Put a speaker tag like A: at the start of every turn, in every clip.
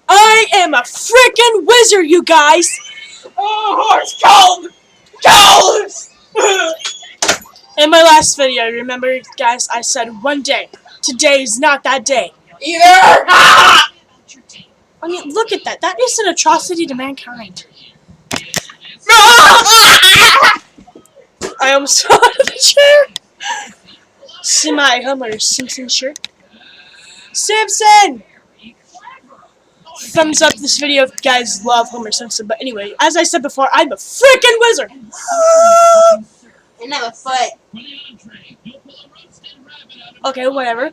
A: I am a freaking wizard, you guys!
B: Oh, it's cold! Cold!
A: In my last video, remember, guys, I said one day. Today is not that day.
B: Either! Ah!
A: I mean, look at that. That is an atrocity to mankind. I almost fell out of the chair. See my Homer Simpson shirt. Simpson! Thumbs up this video if you guys love Homer Simpson. But anyway, as I said before, I'm a freaking wizard.
B: You have a foot.
A: Okay, whatever.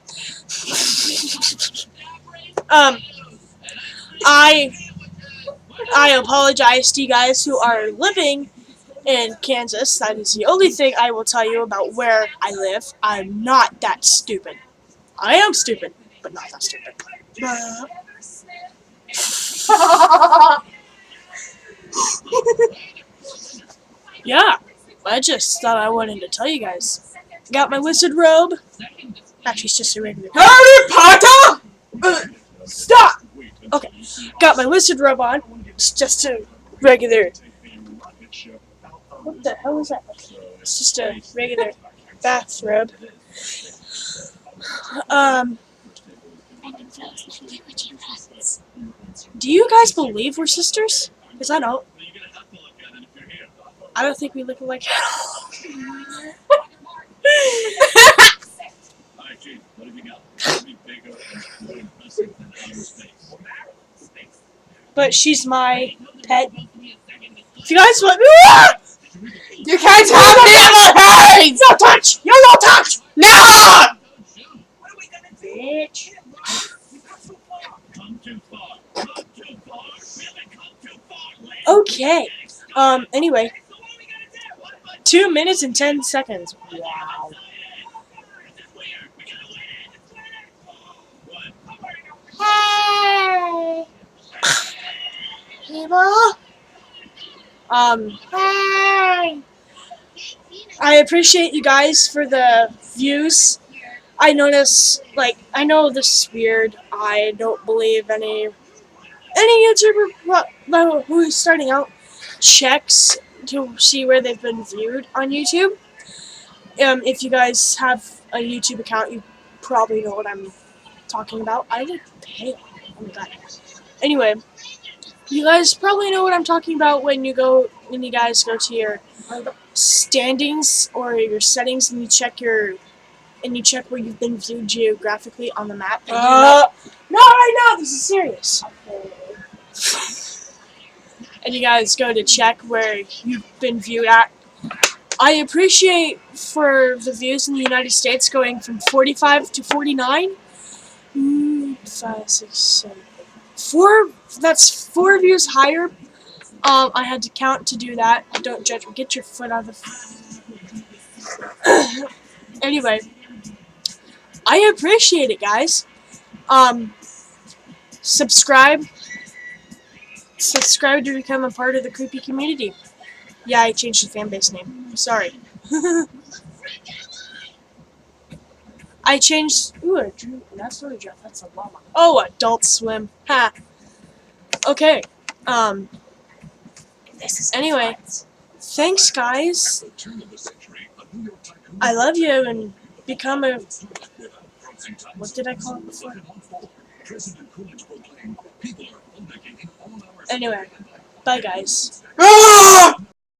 A: I apologize to you guys who are living in Kansas. That is the only thing I will tell you about where I live. I'm not that stupid. I am stupid, but not that stupid. Yeah, I just thought I wanted to tell you guys. Got my wizard robe. Actually, it's just a regular.
B: Harry Potter!
A: Stop! Okay, got my wizard robe on. It's just a regular. What the hell is that? It's just a regular bathrobe. Do you guys believe we're sisters? Because I don't. I don't think we look alike at all. But she's my pet. If you guys want,
B: You can't have me on my hands!
A: no touch! You no touch!
B: No!
A: Bitch. Okay. Anyway. 2 minutes and 10 seconds. Wow. Hey. People. Hey. I appreciate you guys for the views. I notice, like, I know this is weird. I don't believe any YouTuber who is starting out checks to see where they've been viewed on YouTube. If you guys have a YouTube account, you probably know what I'm talking about. I look pale. Oh my god. Anyway, you guys probably know what I'm talking about when you guys go to your standings or your settings and you check where you've been viewed geographically on the map. And no, right now, this is serious. And you guys go to check where you've been viewed at. I appreciate for the views in the United States going from 45 to 49. 5, 6, 7, 4. That's 4 views higher. I had to count to do that. Don't judge me. Get your foot out of the. Anyway, I appreciate it, guys. Subscribe to become a part of the creepy community. Yeah, I changed the fanbase name. Sorry. I changed. Ooh, that's not a giraffe. That's a llama. Oh, Adult Swim. Ha. Okay. Anyway, thanks, guys. I love you, and become a. What did I call it before? Anyway, bye, guys.